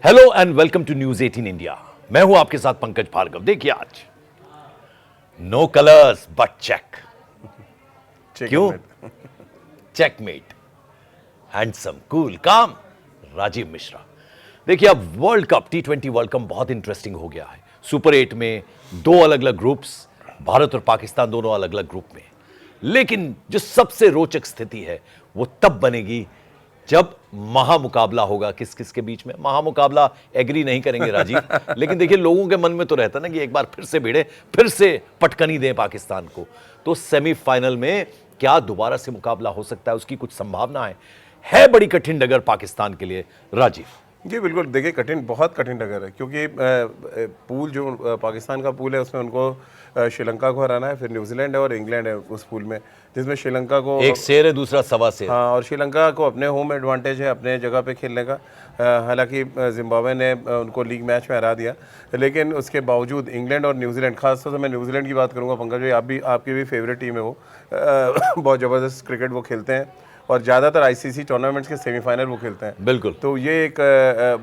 Hello and welcome to news 18 India. मैं हूं आपके साथ पंकज भार्गव। देखिए आज नो कलर्स बट चेक। क्यों? Checkmate. Handsome, cool, calm, Rajiv Mishra. देखिए अब world cup T20 world cup बहुत इंटरेस्टिंग हो गया है। सुपर 8 में दो अलग अलग ग्रुप्स, भारत और पाकिस्तान दोनों अलग अलग ग्रुप में। लेकिन जो सबसे रोचक स्थिति है वो तब बनेगी जब महामुकाबला होगा। किस किस के बीच में महामुकाबला? एग्री नहीं करेंगे राजीव, लेकिन देखिए लोगों के मन में तो रहता ना कि एक बार फिर से भिड़े, फिर से पटकनी दें पाकिस्तान को। तो सेमीफाइनल में क्या दोबारा से मुकाबला हो सकता है, उसकी कुछ संभावना है बड़ी कठिन डगर पाकिस्तान के लिए राजीव। जी बिल्कुल, देखिए कठिन, बहुत कठिन डगर है क्योंकि पूल जो पाकिस्तान का पूल है उसमें उनको श्रीलंका को हराना है, फिर न्यूजीलैंड है और इंग्लैंड है उस पूल में, जिसमें श्रीलंका को एक शेर है, दूसरा सवा शेर। हाँ, और श्रीलंका को अपने होम एडवांटेज है अपने जगह पे खेलने का। हालांकि जिम्बाब्वे ने उनको लीग मैच में हरा दिया, लेकिन उसके बावजूद इंग्लैंड और न्यूजीलैंड, खासतौर से मैं न्यूजीलैंड की बात करूँगा पंकज भाई, आपकी भी फेवरेट टीम है वो। बहुत ज़बरदस्त क्रिकेट वो खेलते हैं और ज़्यादातर आईसीसी टूर्नामेंट्स के सेमीफाइनल वो खेलते हैं। बिल्कुल। तो ये एक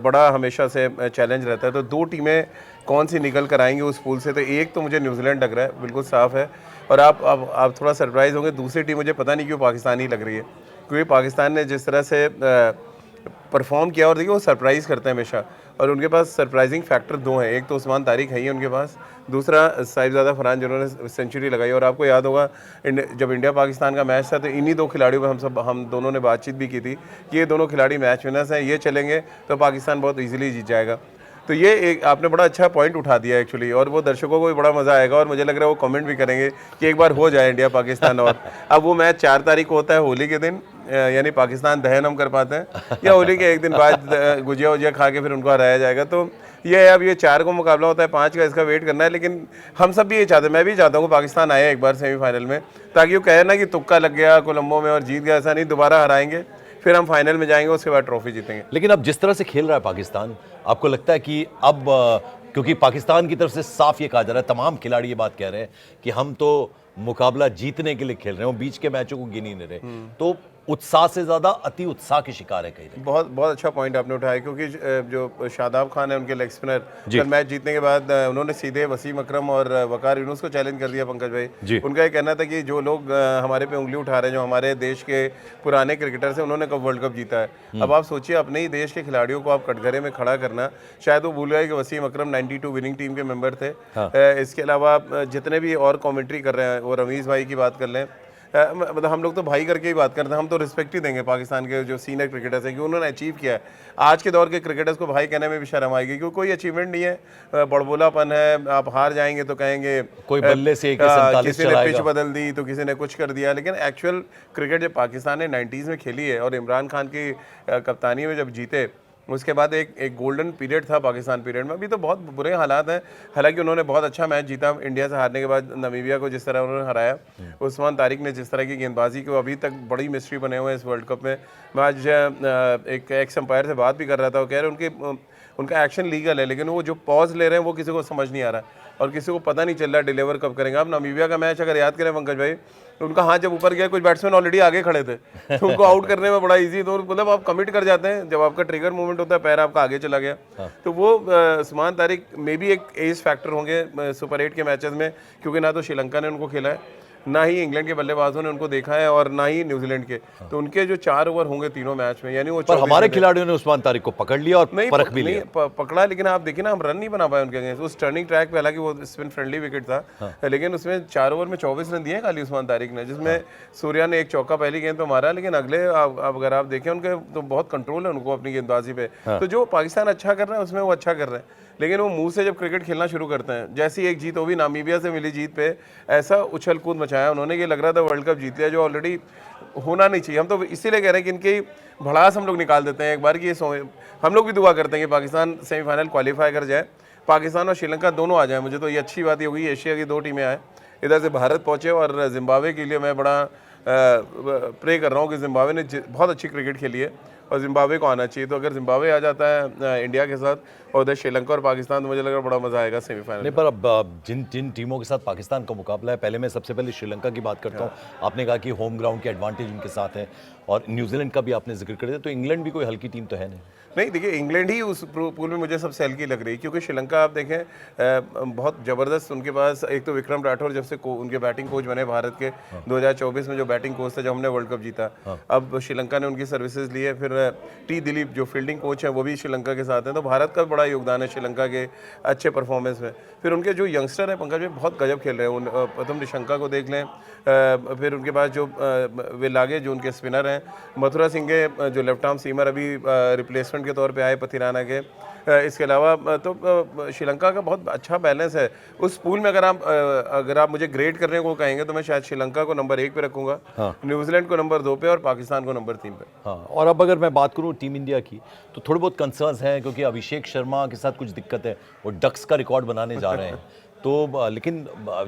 बड़ा हमेशा से चैलेंज रहता है। तो दो टीमें कौन सी निकल कर आएंगी उस पूल से, तो एक तो मुझे न्यूजीलैंड लग रहा है, बिल्कुल साफ है। और आप थोड़ा सरप्राइज होंगे, दूसरी टीम मुझे पता नहीं क्यों पाकिस्तानी लग रही है, क्योंकि पाकिस्तान ने जिस तरह से परफॉर्म किया, और देखिए वो सरप्राइज़ करते हैं हमेशा, और उनके पास सरप्राइजिंग फैक्टर दो हैं। एक तो उस्मान तारिक है ही उनके पास, दूसरा साहिबजादा फरहान जिन्होंने सेंचुरी लगाई। और आपको याद होगा जब इंडिया पाकिस्तान का मैच था तो इन्हीं दो खिलाड़ियों पर हम दोनों ने बातचीत भी की थी कि ये दोनों खिलाड़ी मैच विनर्स हैं, ये चलेंगे तो पाकिस्तान बहुत ईजिली जीत जाएगा। तो ये एक आपने बड़ा अच्छा पॉइंट उठा दिया एक्चुअली, और वो दर्शकों को भी बड़ा मज़ा आएगा, और मुझे लग रहा है वो कमेंट भी करेंगे कि एक बार हो जाए इंडिया पाकिस्तान। और अब वो मैच 4 तारीख को होता है, होली के दिन, यानी पाकिस्तान दहन हम कर पाते हैं, या होली के एक दिन बाद गुजिया वुजिया खा के फिर उनको हराया जाएगा। तो ये है, अब ये 4 को मुकाबला होता है, 5 का इसका वेट करना है। लेकिन हम सब भी ये चाहते हैं, मैं भी चाहता हूँ कि पाकिस्तान आए एक बार सेमीफाइनल में, ताकि वो कहे ना कि तुक्का लग गया कोलंबो में और जीत गया। ऐसा नहीं, दोबारा हराएंगे, फिर हम फाइनल में जाएंगे, उसके बाद ट्रॉफी जीतेंगे। लेकिन अब जिस तरह से खेल रहा है पाकिस्तान, आपको लगता है कि अब क्योंकि पाकिस्तान की तरफ से साफ ये कहा जा रहा है, तमाम खिलाड़ी ये बात कह रहे हैं कि हम तो मुकाबला जीतने के लिए खेल रहे हैं, वो बीच के मैचों को गिन ही नहीं रहे, तो उत्साह से ज्यादा अति उत्साह के शिकार है कहीं। बहुत बहुत अच्छा पॉइंट आपने उठाया, क्योंकि जो शादाब खान है उनके लेग स्पिनर, कल मैच जीतने के बाद उन्होंने सीधे वसीम अकरम और वकार यूनुस को चैलेंज कर दिया पंकज भाई। उनका ये कहना था कि जो लोग हमारे पे उंगली उठा रहे हैं, जो हमारे देश के पुराने क्रिकेटर्स हैं, उन्होंने कब वर्ल्ड कप जीता है। अब आप सोचिए, अपने ही देश के खिलाड़ियों को आप कटघरे में खड़ा करना, शायद वो भूल गए कि वसीम अकरम 92 विनिंग टीम के मेंबर थे। इसके अलावा जितने भी और कॉमेंट्री कर रहे हैं, वो रमीज़ भाई की बात कर लें, मतलब हम लोग तो भाई करके ही बात करते हैं, हम तो रिस्पेक्ट ही देंगे पाकिस्तान के जो सीनियर क्रिकेटर्स हैं, क्योंकि उन्होंने अचीव किया है। आज के दौर के क्रिकेटर्स को भाई कहने में भी शर्म आएगी, क्योंकि कोई अचीवमेंट नहीं है, बड़बोलापन है। आप हार जाएंगे तो कहेंगे कोई बल्ले से किसी ने पिच बदल दी तो किसी ने कुछ कर दिया। लेकिन एक्चुअल क्रिकेट जब पाकिस्तान ने 90s में खेली है, और इमरान खान की कप्तानी में जब जीते, उसके बाद एक गोल्डन पीरियड था पाकिस्तान पीरियड में। अभी तो बहुत बुरे हालात हैं, हालांकि उन्होंने बहुत अच्छा मैच जीता इंडिया से हारने के बाद, नामीबिया को जिस तरह उन्होंने हराया, उस्मान तारिक ने जिस तरह की गेंदबाजी की, वो अभी तक बड़ी मिस्ट्री बने हुए हैं इस वर्ल्ड कप में। मैं आज एक एक्स एम्पायर से बात भी कर रहा था, वो कह रहे उनका एक्शन लीगल है, लेकिन वो जो पॉज ले रहे हैं वो किसी को समझ नहीं आ रहा, और किसी को पता नहीं चल रहा डिलीवर कब करेंगे। आप नामीबिया का मैच अगर याद करें पंकज भाई, तो उनका हाथ जब ऊपर गया, कुछ बैट्समैन ऑलरेडी आगे खड़े थे, तो उनको आउट करने में बड़ा इजी। तो मतलब आप कमिट कर जाते हैं, जब आपका ट्रिगर मूवमेंट होता है, पैर आपका आगे चला गया। तो वो उस्मान तारिक में भी एक एज फैक्टर होंगे सुपर 8 के मैचेस में, क्योंकि ना तो श्रीलंका ने उनको खेला है, ना ही इंग्लैंड के बल्लेबाजों ने उनको देखा है, और ना ही न्यूजीलैंड के। तो उनके जो 4 ओवर होंगे तीनों मैच में, यानी वो पर हमारे खिलाड़ियों ने उस्मान तारिक को पकड़ लिया और परख भी लिया। पकड़ा, लेकिन आप देखिए ना, हम रन नहीं बना पाए उनके अगेंस्ट। उस टर्निंग ट्रैक पे, हालांकि वो स्पिन फ्रेंडली विकेट था, लेकिन उसमें 4 ओवर में 24 रन दिए खाली उस्मान तारिक ने, जिसमें सूर्या ने एक चौका पहली गेंद पे मारा, लेकिन अगले अगर आप देखें उनके तो बहुत कंट्रोल है उनको अपनी गेंदबाजी पे। तो जो पाकिस्तान अच्छा कर रहा है उसमें वो अच्छा कर रहे हैं, लेकिन वो मुंह से जब क्रिकेट खेलना शुरू करते हैं, जैसी एक जीत, वो भी नामीबिया से मिली जीत पे, ऐसा उछल कूद मचाया उन्होंने कि लग रहा था वर्ल्ड कप जीत लिया, जो ऑलरेडी होना नहीं चाहिए। हम तो इसीलिए कह रहे हैं कि इनकी भड़ास हम लोग निकाल देते हैं एक बार कि ये हम लोग भी दुआ करते हैं कि पाकिस्तान सेमीफाइनल क्वालिफाई कर जाए, पाकिस्तान और श्रीलंका दोनों आ जाए। मुझे तो ये अच्छी बात ही होगी, एशिया की 2 टीमें आए, इधर से भारत पहुँचे, और जिम्बाब्वे के लिए मैं बड़ा प्रे कर रहा हूँ कि जिम्बाब्वे ने बहुत अच्छी क्रिकेट खेली है, और जिम्बाब्वे को आना चाहिए। तो अगर जिम्बाब्वे आ जाता है इंडिया के साथ और उधर श्रीलंका और पाकिस्तान, तो मुझे लग रहा है बड़ा मजा आएगा सेमीफाइनल नहीं, में। पर अब जिन जिन टीमों के साथ पाकिस्तान का मुकाबला है, पहले मैं सबसे पहले श्रीलंका की बात करता हूँ। आपने कहा कि होम ग्राउंड के एडवांटेज उनके साथ है, और न्यूजीलैंड का भी आपने जिक्र कर दिया, तो इंग्लैंड भी कोई हल्की टीम तो है नहीं। नहीं, देखिए इंग्लैंड ही उस पूल में मुझे सबसे हल्की लग रही है, क्योंकि श्रीलंका आप देखें बहुत ज़बरदस्त उनके पास, एक तो विक्रम राठौर जब से उनके बैटिंग कोच बने भारत के 2024 में, जो बैटिंग कोच थे जब हमने वर्ल्ड कप जीता, अब श्रीलंका ने उनकी सर्विसेज ली है। फिर टी दिलीप जो फील्डिंग कोच हैं वो भी श्रीलंका के साथ हैं, तो भारत का बड़ा योगदान है श्रीलंका के अच्छे परफॉर्मेंस में। फिर उनके जो यंगस्टर हैं पंकज, में बहुत गजब खेल रहे हैं। प्रथम निशंका को देख लें, फिर उनके पास जो वेलागे जो उनके स्पिनर हैं, मथुरा सिंह के जो लेफ्ट आर्म सीमर अभी रिप्लेसमेंट के तौर पे आए पथिराना के, इसके अलावा तो श्रीलंका का बहुत अच्छा बैलेंस है उस पूल में। अगर आप मुझे ग्रेड करने को कहेंगे तो मैं शायद श्रीलंका को नंबर 1 पे रखूंगा, न्यूजीलैंड को नंबर 2 पे और पाकिस्तान को नंबर 3 पे। हाँ, और अब अगर मैं बात करूँ टीम इंडिया की, तो थोड़े बहुत कंसर्न्स हैं, क्योंकि अभिषेक शर्मा के साथ कुछ दिक्कत है, वो डक्स का रिकॉर्ड बनाने जा रहे हैं। तो लेकिन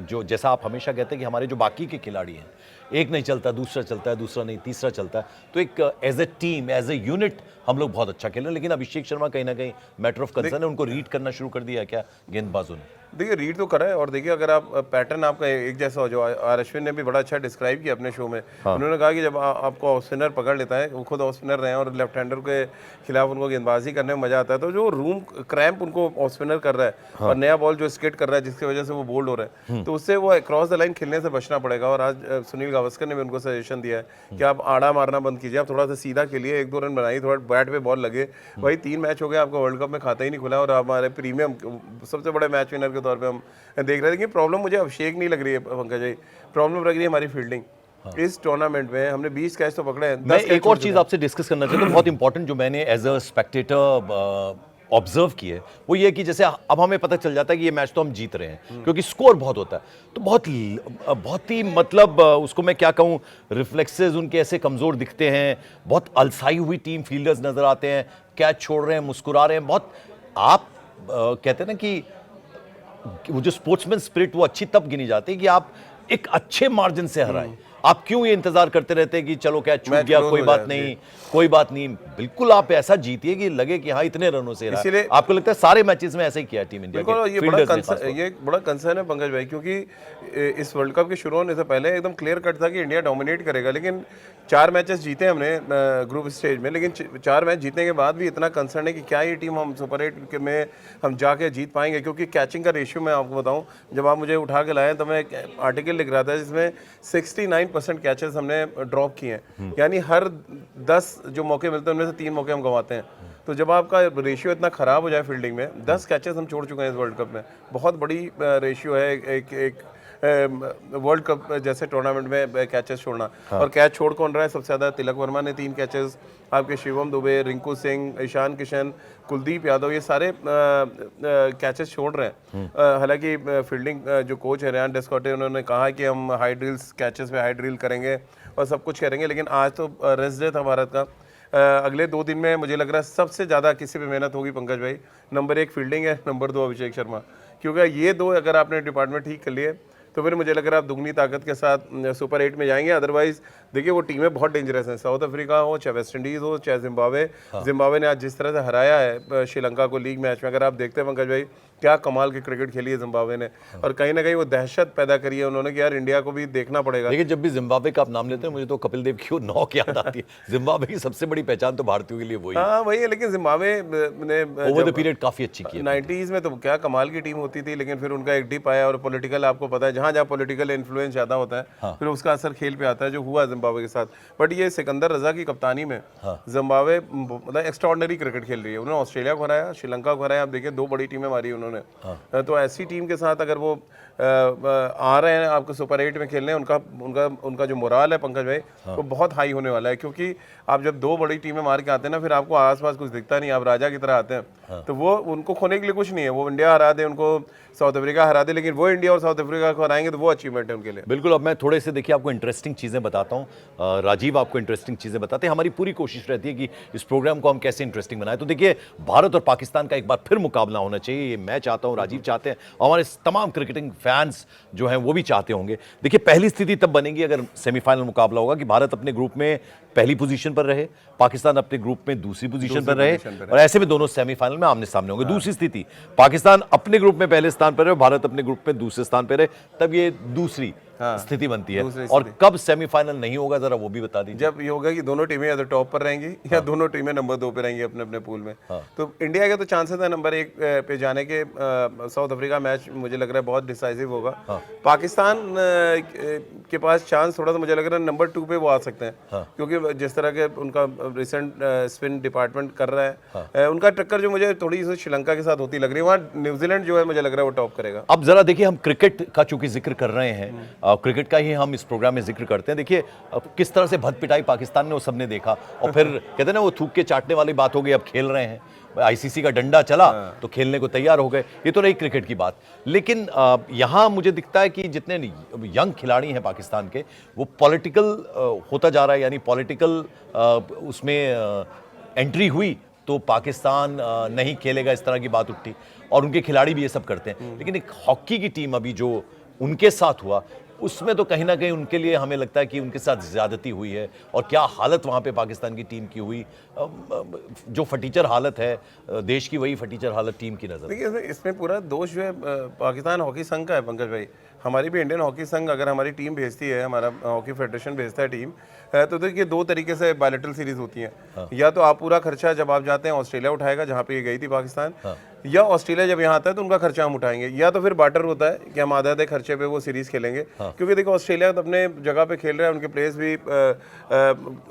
जो जैसा आप हमेशा कहते हैं कि हमारे जो बाकी के खिलाड़ी हैं, एक नहीं चलता दूसरा चलता है, दूसरा नहीं तीसरा चलता है, तो एक as a team as a unit हम लोग बहुत अच्छा खेल रहे हैं। लेकिन अभिषेक शर्मा कहीं ना कहीं मैटर ऑफ कंसर्न है, उनको रीड करना शुरू कर दिया है क्या गेंदबाजों ने? देखिए रीड तो करा है, और देखिए अगर आप पैटर्न आपका एक जैसा हो, जो आर अश्विन ने भी बड़ा अच्छा डिस्क्राइब किया अपने शो में। उन्होंने कहा कि जब आपको ऑफ स्पिनर पकड़ लेता है, वो खुद ऑफ स्पिनर रहे हैं और लेफ्ट हैंडर के खिलाफ उनको गेंदबाजी करने में मजा आता है, तो जो रूम क्रैम्प उनको ऑफ स्पिनर कर रहा है और नया बॉल जो स्किट कर रहा है जिसकी वजह से वो बोल्ड हो रहा है, तो उससे वो क्रॉस द लाइन खेलने से बचना पड़ेगा। और आज सुनील गावस्कर ने भी उनको सजेशन दिया है कि आप आड़ा मारना बंद कीजिए, आप थोड़ा सा सीधा खेलिए, 1-2 रन बनाइए, थोड़ा बैट पे बॉल लगे। भाई 3 मैच हो गए आपका वर्ल्ड कप में, खाता ही नहीं खुला, और हमारे प्रीमियम सबसे बड़े मैच विनर के तौर पर हम देख रहे थे। लेकिन प्रॉब्लम मुझे अभिषेक नहीं लग रही है पंकज जी, प्रॉब्लम लग रही है हमारी फील्डिंग। इस टूर्नामेंट में हमने 20 कैच तो पकड़े हैं। मैं एक और चीज आपसे डिस्कस करना चाहता हूँ, बहुत इंपॉर्टेंट, जो मैंने एज अ स्पेक्टेटर ऑब्जर्व की है, वो ये कि जैसे अब हमें पता चल जाता है कि ये मैच तो हम जीत रहे हैं, क्योंकि स्कोर बहुत होता है, तो बहुत ही मतलब उसको मैं क्या कहूँ, रिफ्लेक्सेस उनके ऐसे कमजोर दिखते हैं, बहुत अलसाई हुई टीम फील्डर्स नजर आते हैं, कैच छोड़ रहे हैं, मुस्कुरा रहे हैं बहुत। आप कहते हैं ना कि वो जो स्पोर्ट्समैन स्पिरिट, वो अच्छी तब गिनी जाती है कि आप एक अच्छे मार्जिन से हराएं। आप क्यों ये इंतजार करते रहते हैं कि चलो क्या छूट गया, कोई बात नहीं, कोई बात नहीं। बिल्कुल आप ऐसा जीतिए कि लगे कि हाँ इतने रनों से हरा। इसीलिए आपको लगता है सारे मैचेस में ऐसा ही किया टीम इंडिया के? ये बड़ा कंसर्न है पंकज भाई, क्योंकि इस वर्ल्ड कप के शुरू होने से पहले एकदम क्लियर कट था कि इंडिया डोमिनेट करेगा, लेकिन 4 मैचेस जीते हमने ग्रुप स्टेज में, लेकिन 4 मैच जीतने के बाद भी इतना कंसर्न है कि क्या ये टीम हम सुपर 8 में हम जाके जीत पाएंगे। क्योंकि कैचिंग का रेशियो मैं आपको बताऊं, जब आप मुझे उठा के लाए तो मैं एक आर्टिकल लिख रहा था जिसमें 69% कैचेस हमने ड्रॉप किए हैं, यानी हर 10 जो मौके मिलते हैं उनमें से 3 मौके हम गंवाते हैं। तो जब आपका रेशियो इतना खराब हो जाए फील्डिंग में, 10 कैचेस हम छोड़ चुके हैं इस वर्ल्ड कप में, बहुत बड़ी रेशियो है एक वर्ल्ड कप जैसे टूर्नामेंट में कैचेस छोड़ना। और कैच छोड़ कौन रहा है सबसे ज़्यादा? तिलक वर्मा ने 3 कैचेस, आपके शिवम दुबे, रिंकू सिंह, ईशान किशन, कुलदीप यादव, ये सारे कैचेस छोड़ रहे हैं। हालांकि फील्डिंग जो कोच है रेयान डेस्कॉटे, उन्होंने कहा कि हम हाई ड्रिल्स, कैचेस में हाई ड्रिल करेंगे और सब कुछ करेंगे, लेकिन आज तो रेस्ट डे था भारत का। अगले 2 दिन में मुझे लग रहा है सबसे ज़्यादा किसी पे मेहनत होगी पंकज भाई, नंबर 1 फील्डिंग है, नंबर 2 अभिषेक शर्मा, क्योंकि ये 2 अगर आपने डिपार्टमेंट ठीक कर लिए तो फिर मुझे लग रहा है आप दुगनी ताकत के साथ सुपर 8 में जाएंगे। अदरवाइज देखिए वो टीमें बहुत डेंजरस हैं, साउथ अफ्रीका हो, चाहे वेस्ट इंडीज़ हो, चाहे जिम्बाब्वे ने आज जिस तरह से हराया है श्रीलंका को लीग मैच में, अगर आप देखते हैं पंकज भाई क्या कमाल की क्रिकेट खेली है जिम्बाब्वे ने, और कहीं ना कहीं वो दहशत पैदा करी है उन्होंने कि यार इंडिया को भी देखना पड़ेगा। लेकिन जब भी जिम्बाब्वे का आप नाम लेते हैं मुझे तो कपिल देव की वो नॉक याद आती है। जिम्बाब्वे की सबसे बड़ी पहचान तो भारतीयों के लिए वही हाँ वही है, लेकिन जिम्बाब्वे ने ओवर द पीरियड काफी अच्छी की। 90s में तो क्या कमाल की टीम होती थी, लेकिन फिर उनका एक डिप आया, और पॉलिटिकल आपको पता है जहाँ पॉलिटिकल इन्फ्लुएंस ज़्यादा होता है फिर उसका असर खेल पे आता है, जो हुआ जिम्बाब्वे के साथ। बट ये सिकंदर रजा की कप्तानी में जिम्बाब्वे मतलब एक्स्ट्राऑर्डिनरी क्रिकेट खेल रही है। उन्होंने ऑस्ट्रेलिया को हराया, श्रीलंका को हराया, आप देखिए 2 बड़ी टीमें मारी उन्होंने। तो ऐसी टीम के साथ अगर वो आ रहे हैं आपको सुपर 8 में खेलने, उनका जो मोराल है पंकज भाई वो बहुत हाई होने वाला है, क्योंकि आप जब 2 बड़ी टीमें मार के आते हैं ना, फिर आपको आसपास कुछ दिखता नहीं, आप राजा की तरह आते हैं। तो वो उनको खोने के लिए कुछ नहीं है, वो इंडिया हरा दे, उनको साउथ अफ्रीका हरा दे, लेकिन वो इंडिया और साउथ अफ्रीका को हराएंगे तो वो अचीवमेंट है उनके लिए। बिल्कुल। अब मैं थोड़े से देखिए आपको इंटरेस्टिंग चीज़ें बताता हूँ, राजीव आपको इंटरेस्टिंग चीज़ें बताते हैं। हमारी पूरी कोशिश रहती है कि इस प्रोग्राम को हम कैसे इंटरेस्टिंग बनाएं। तो देखिए भारत और पाकिस्तान का एक बार फिर मुकाबला होना चाहिए, ये मैं चाहता हूँ, राजीव चाहते हैं, हमारे तमाम क्रिकेटिंग फैंस जो हैं वो भी चाहते होंगे। देखिए पहली स्थिति तब बनेगी अगर सेमीफाइनल मुकाबला होगा कि भारत अपने ग्रुप में पहली पोजीशन पर रहे, पाकिस्तान अपने ग्रुप में दूसरी पोजीशन पर रहे, और ऐसे में दोनों सेमीफाइनल में आमने सामने होंगे। दूसरी स्थिति, पाकिस्तान अपने ग्रुप में पहले स्थान पर रहे, भारत अपने ग्रुप में दूसरे स्थान पर रहे, तब ये दूसरी स्थिति बनती है। और कब सेमीफाइनल नहीं होगा जरा वो भी बता दीजिए। जब ये होगा कि दोनों टीमें या तो टॉप पर रहेंगी या दोनों टीमें नंबर 2 पे रहेंगी अपने अपने पूल में। तो इंडिया के तो चांसेस है नंबर 1 पे जाने के। साउथ अफ्रीका मैच मुझे लग रहा है बहुत डिसाइसिव होगा। पाकिस्तान के पास चांस थोड़ा सा मुझे लग रहा है नंबर 2 पे वो आ सकते हैं, क्योंकि जिस तरह के उनका रिसेंट स्पिन डिपार्टमेंट कर रहा है, उनका टक्कर जो मुझे थोड़ी सी श्रीलंका के साथ होती लग रही है। वहाँ न्यूजीलैंड जो है मुझे लग रहा है वो टॉप करेगा। अब जरा देखिए, हम क्रिकेट का चूंकि जिक्र कर रहे हैं, क्रिकेट का ही हम इस प्रोग्राम में जिक्र करते हैं। देखिए अब किस तरह से भद पिटाई पाकिस्तान ने वो सबने देखा, और फिर कहते हैं ना वो थूक के चाटने वाली बात हो गई। अब खेल रहे हैं, आईसीसी का डंडा चला तो खेलने को तैयार हो गए। ये तो रही क्रिकेट की बात, लेकिन यहाँ मुझे दिखता है कि जितने यंग खिलाड़ी हैं पाकिस्तान के, वो पॉलिटिकल होता जा रहा है, यानी पॉलिटिकल उसमें एंट्री हुई तो पाकिस्तान नहीं खेलेगा, इस तरह की बात उठी, और उनके खिलाड़ी भी ये सब करते हैं। लेकिन एक हॉकी की टीम अभी जो उनके साथ हुआ, उसमें तो कहीं ना कहीं उनके लिए हमें लगता है कि उनके साथ ज्यादती हुई है। और क्या हालत वहाँ पे पाकिस्तान की टीम की हुई, जो फटीचर हालत है देश की, वही फटीचर हालत टीम की नजर। देखिए इसमें पूरा दोष जो है पाकिस्तान हॉकी संघ का है पंकज भाई। हमारी भी इंडियन हॉकी संघ अगर हमारी टीम भेजती है, हमारा हॉकी फेडरेशन भेजता है टीम, तो देखिए 2 तरीके से बायलैटरल सीरीज होती हैं। या तो आप पूरा खर्चा जब आप जाते हैं ऑस्ट्रेलिया उठाएगा, जहाँ पे ये गई थी पाकिस्तान, या ऑस्ट्रेलिया जब यहाँ आता है तो उनका खर्चा हम उठाएंगे, या तो फिर बार्टर होता है कि हम आधे खर्चे पे वो सीरीज खेलेंगे। क्योंकि देखो ऑस्ट्रेलिया तो अपने जगह पे खेल रहे हैं, उनके प्लेयर्स भी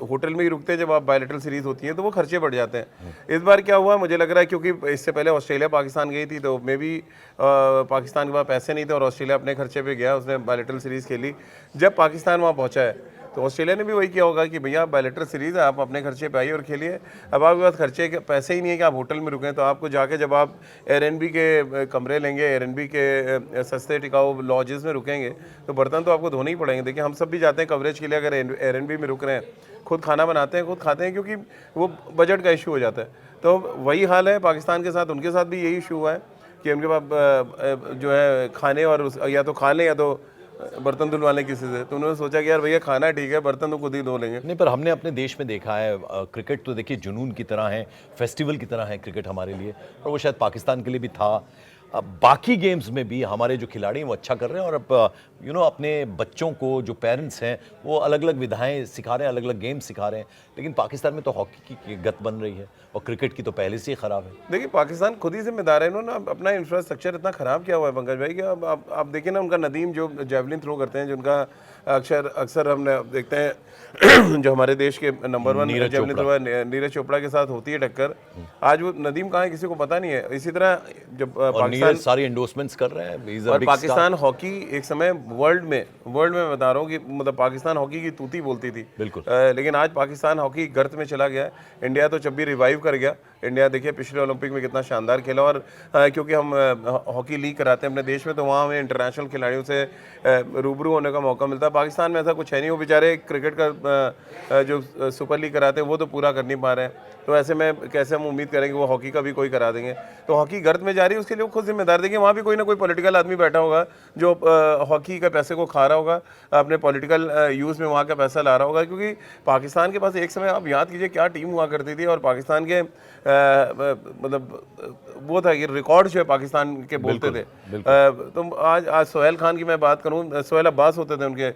होटल में ही रुकते हैं जब आप बायलैटरल सीरीज होती है, तो वो खर्चे बढ़ जाते हैं। इस बार क्या हुआ मुझे लग रहा है, क्योंकि इससे पहले ऑस्ट्रेलिया पाकिस्तान गई थी, तो मे भी पाकिस्तान के पास पैसे नहीं थे और ऑस्ट्रेलिया अपने खर्चे पे गया, उसने बायलैटरल सीरीज खेली। जब पाकिस्तान वहाँ पहुँचा है तो ऑस्ट्रेलिया ने भी वही किया होगा कि भैया बायलैटरल सीरीज है, आप अपने खर्चे पे आइए और खेलिए। अब आपके पास खर्चे के पैसे ही नहीं है कि आप होटल में रुकें, तो आपको जाके जब आप एयरएनबी के कमरे लेंगे, एयरएनबी के सस्ते टिकाऊ लॉजेस में रुकेंगे, तो बर्तन तो आपको धोने ही पड़ेंगे। देखिए हम सब भी जाते हैं कवरेज के लिए, अगर एयरएनबी में रुक रहे हैं, खुद खाना बनाते हैं, खुद खाते हैं, क्योंकि वो बजट का इशू हो जाता है। तो वही हाल है पाकिस्तान के साथ, उनके साथ भी यही इशू हुआ है कि उनके पास जो है खाने, और या तो खा लें या तो बर्तन धुलवाने किसी से। तो उन्होंने सोचा कि यार भैया खाना ठीक है, बर्तन तो खुद ही धो लेंगे। नहीं, पर हमने अपने देश में देखा है, क्रिकेट तो देखिए जुनून की तरह है, फेस्टिवल की तरह है क्रिकेट हमारे लिए, और वो शायद पाकिस्तान के लिए भी था। अब बाकी गेम्स में भी हमारे जो खिलाड़ी हैं वो अच्छा कर रहे हैं, और अब अपने बच्चों को जो पेरेंट्स हैं वो अलग अलग विधाएं सिखा रहे हैं, अलग अलग गेम्स सिखा रहे हैं। लेकिन पाकिस्तान में तो हॉकी की गत बन रही है, और क्रिकेट की तो पहले से ही खराब है। देखिए पाकिस्तान खुद ही जिम्मेदार है, इन्होंने अपना इंफ्रास्ट्रक्चर इतना खराब किया हुआ है पंकज भाई कि अब आप देखिए ना, उनका नदीम जो जेवलिन थ्रो करते हैं, जिनका अक्सर हमने देखते हैं जो हमारे देश के number 1 javelin throw Neeraj Chopra के साथ होती है टक्कर, आज वो नदीम कहाँ है किसी को पता नहीं है। इसी तरह जब पाकिस्तान सारी एंडोर्समेंट्स कर रहे हैं, और पाकिस्तान हॉकी एक समय वर्ल्ड में मैं बता रहा हूँ कि मतलब पाकिस्तान हॉकी की तूती बोलती थी, बिल्कुल। लेकिन आज पाकिस्तान हॉकी गर्त में चला गया है। इंडिया तो जब भी रिवाइव कर गया, इंडिया देखिए पिछले ओलंपिक में कितना शानदार खेला, और क्योंकि हम हॉकी लीग कराते हैं अपने देश में, तो वहाँ हमें इंटरनेशनल खिलाड़ियों से रूबरू होने का मौका मिलता है। पाकिस्तान में ऐसा कुछ है नहीं, वो बेचारे क्रिकेट का जो सुपर लीग कराते हैं वो तो पूरा कर नहीं पा रहे हैं। तो ऐसे में कैसे हम उम्मीद करेंगे वो हॉकी का भी कोई करा देंगे। तो हॉकी गर्त में जा रही है, उसके लिए वो खुद जिम्मेदार। देखिए वहाँ भी कोई ना कोई पॉलिटिकल आदमी बैठा होगा जो हॉकी के पैसे को खा रहा होगा, अपने पॉलिटिकल यूज़ में वहाँ का पैसा ला रहा होगा। क्योंकि पाकिस्तान के पास एक समय आप याद कीजिए क्या टीम हुआ करती थी, और पाकिस्तान के मतलब वो था कि रिकॉर्ड जो है पाकिस्तान के बोलते थे। तो आज सोहेल खान की मैं बात करूँ, सोहेल अब्बास होते थे उनके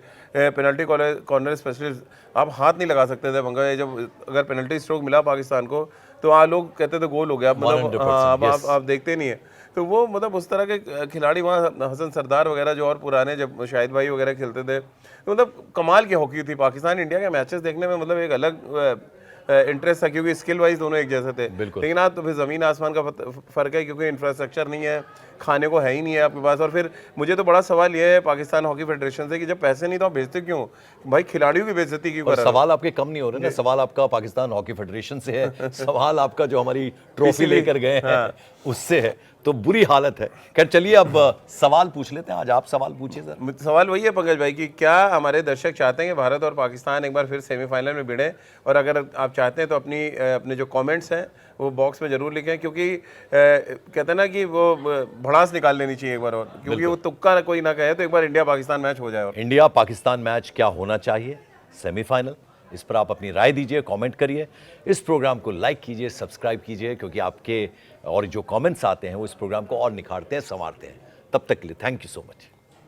पेनल्टी कॉर्नर स्पेशलिस्ट, आप हाथ नहीं लगा सकते थे पंगा। जब अगर पेनल्टी स्ट्रोक मिला पाकिस्तान को तो लोग कहते थे गोल हो गया, मतलब आप देखते नहीं है। तो वो मतलब उस तरह के खिलाड़ी वहाँ, हसन सरदार वगैरह जो और पुराने, जब शाहिद भाई वगैरह खेलते थे, तो मतलब कमाल की हॉकी थी। पाकिस्तान इंडिया के मैचेस देखने में मतलब एक अलग इंटरेस्ट था, क्योंकि स्किल वाइज दोनों एक जैसे थे। लेकिन आज तो फिर ज़मीन आसमान का फ़र्क है, क्योंकि इंफ्रास्ट्रक्चर नहीं है, खाने को है ही नहीं है आपके पास। और फिर मुझे तो बड़ा सवाल ये है पाकिस्तान हॉकी फेडरेशन से कि जब पैसे नहीं तो आप भेजते क्यों भाई, खिलाड़ियों की बेइज्जती क्यों कर रहे हैं? सवाल आपके कम नहीं हो रहे ना, सवाल आपका पाकिस्तान हॉकी फेडरेशन से है, सवाल आपका जो हमारी ट्रॉफी लेकर गए हैं उससे है। तो बुरी हालत है। खैर चलिए अब सवाल पूछ लेते हैं, आज आप सवाल पूछिए सर। सवाल वही है पंकज भाई कि क्या हमारे दर्शक चाहते हैं कि भारत और पाकिस्तान एक बार फिर सेमीफाइनल में भिड़े, और अगर आप चाहते हैं तो अपने जो कमेंट्स हैं वो बॉक्स में जरूर लिखें, क्योंकि कहते हैं ना कि वो भड़ास निकाल लेनी चाहिए एक बार और, क्योंकि वो तुक्का कोई ना कहे तो एक बार इंडिया पाकिस्तान मैच हो जाए। और इंडिया पाकिस्तान मैच क्या होना चाहिए सेमीफाइनल, इस पर आप अपनी राय दीजिए, कमेंट करिए, इस प्रोग्राम को लाइक कीजिए, सब्सक्राइब कीजिए, क्योंकि आपके और जो कमेंट्स आते हैं वो इस प्रोग्राम को और निखारते हैं, संवारते हैं। तब तक के लिए थैंक यू सो मच।